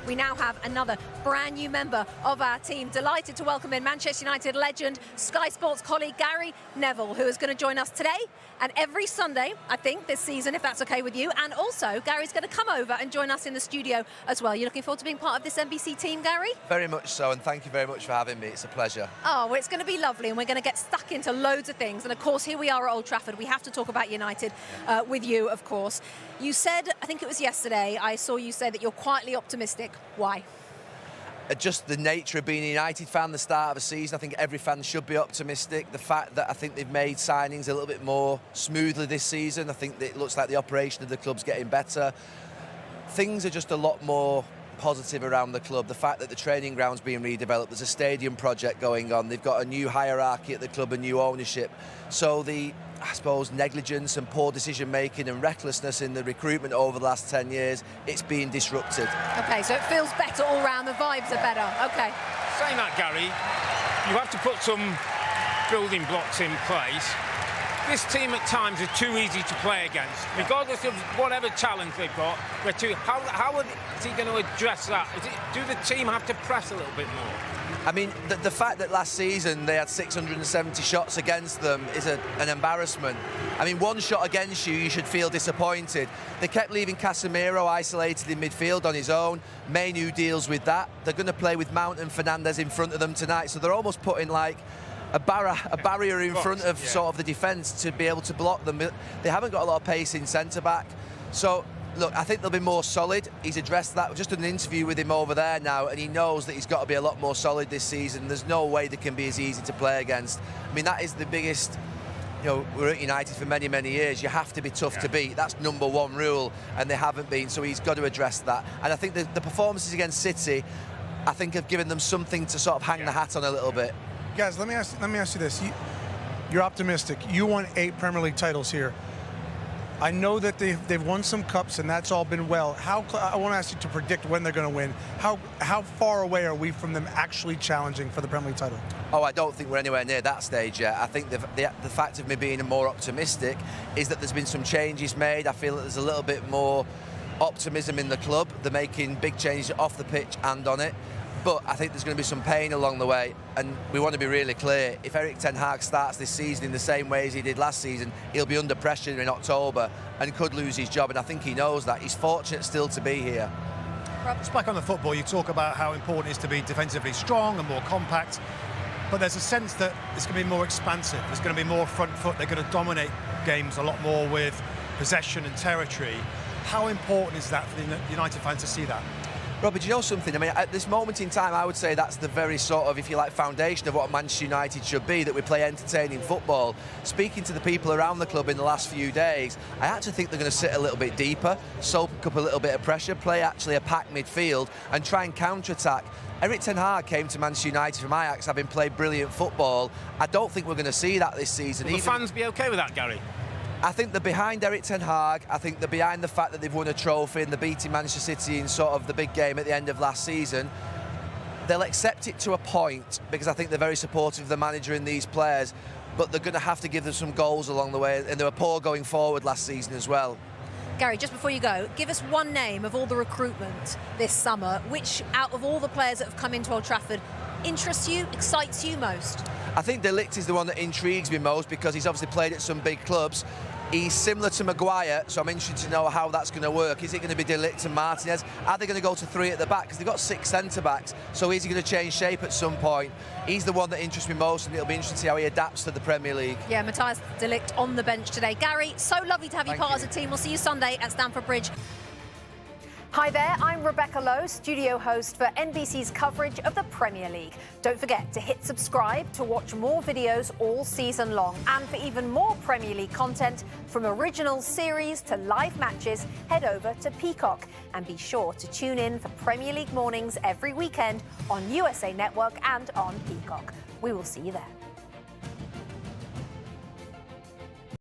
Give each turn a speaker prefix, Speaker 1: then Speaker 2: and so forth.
Speaker 1: we now have another brand new member of our team. Delighted to welcome in Manchester United legend, Sky Sports colleague Gary Neville, who is going to join us today and every Sunday, I think, this season, if that's okay with you. And also, Gary's going to come over and join us in the studio as well. You're looking forward to being part of this NBC team, Gary?
Speaker 2: Very much so, and thank you very much for having me. It's a pleasure.
Speaker 1: Oh, well, it's going to be lovely, and we're going to get stuck into loads of things. And of course, here we are at Old Trafford. We have to talk about United with you, of course. You said, I think it was yesterday, I saw you say that you're quietly optimistic. Why?
Speaker 2: Just the nature of being a United fan, the start of a season, I think every fan should be optimistic. The fact that I think they've made signings a little bit more smoothly this season, I think that it looks like the operation of the club's getting better. Things are just a lot more positive around the club. The fact that the training ground's being redeveloped, there's a stadium project going on, they've got a new hierarchy at the club, a new ownership. So the, I suppose, negligence and poor decision-making and recklessness in the recruitment over the last 10 years, it's being disrupted.
Speaker 1: OK, so it feels better all round, the vibes are better. OK.
Speaker 3: Saying that, Gary, you have to put some building blocks in place. This team at times are too easy to play against. Regardless of whatever challenge they've got, they're too... How is he going to address that? Do the team have to press a little bit more?
Speaker 2: I mean, the fact that last season they had 670 shots against them is an embarrassment. I mean, one shot against you, you should feel disappointed. They kept leaving Casemiro isolated in midfield on his own. Man UTD deals with that. They're going to play with Mount and Fernandes in front of them tonight, so they're almost putting like a barrier in front of sort of the defence to be able to block them. They haven't got a lot of pace in centre-back. So, look, I think they'll be more solid. He's addressed that. We've just done an interview with him over there now, and he knows that he's got to be a lot more solid this season. There's no way they can be as easy to play against. I mean, that is the biggest... You know, we're at United for many, many years. You have to be tough to beat. That's number one rule, and they haven't been, so he's got to address that. And I think the performances against City, I think, have given them something to sort of hang the hat on a little bit.
Speaker 4: Guys, let me ask you this. You're optimistic. You won 8 Premier League titles here. I know that they've won some cups, and that's all been well. I want to ask you to predict when they're going to win. How far away are we from them actually challenging for the Premier League title?
Speaker 2: Oh, I don't think we're anywhere near that stage yet. I think the fact of me being more optimistic is that there's been some changes made. I feel that there's a little bit more optimism in the club. They're making big changes off the pitch and on it. But I think there's going to be some pain along the way, and we want to be really clear. If Erik ten Hag starts this season in the same way as he did last season, he'll be under pressure in October and could lose his job, and I think he knows that. He's fortunate still to be here.
Speaker 5: Just back on the football, you talk about how important it is to be defensively strong and more compact, but there's a sense that it's going to be more expansive. There's going to be more front foot. They're going to dominate games a lot more with possession and territory. How important is that for the United fans to see that?
Speaker 2: Robert, do you know something? I mean, at this moment in time, I would say that's the very sort of, if you like, foundation of what Manchester United should be, that we play entertaining football. Speaking to the people around the club in the last few days, I actually think they're going to sit a little bit deeper, soak up a little bit of pressure, play actually a packed midfield and try and counter-attack. Erik ten Hag came to Manchester United from Ajax, having played brilliant football. I don't think we're going to see that this season.
Speaker 3: Will the fans be OK with that, Gary?
Speaker 2: I think they're behind Erik ten Hag. I think they're behind the fact that they've won a trophy and they're beating Manchester City in sort of the big game at the end of last season. They'll accept it to a point because I think they're very supportive of the manager and these players, but they're going to have to give them some goals along the way, and they were poor going forward last season as well.
Speaker 1: Gary, just before you go, give us one name of all the recruitment this summer. Which, out of all the players that have come into Old Trafford, interests you, excites you most?
Speaker 2: I think De Ligt is the one that intrigues me most because he's obviously played at some big clubs. He's similar to Maguire, so I'm interested to know how that's going to work. Is it going to be De Ligt and Martinez? Are they going to go to 3 at the back? Because they've got 6 centre-backs, so is he going to change shape at some point? He's the one that interests me most, and it'll be interesting to see how he adapts to the Premier League. Yeah,
Speaker 1: Matthias De Ligt on the bench today. Gary, so lovely to have you part of the team. We'll see you Sunday at Stamford Bridge. Hi there, I'm Rebecca Lowe, studio host for NBC's coverage of the Premier League. Don't forget to hit subscribe to watch more videos all season long. And for even more Premier League content, from original series to live matches, head over to Peacock. And be sure to tune in for Premier League mornings every weekend on USA Network and on Peacock. We will see you there.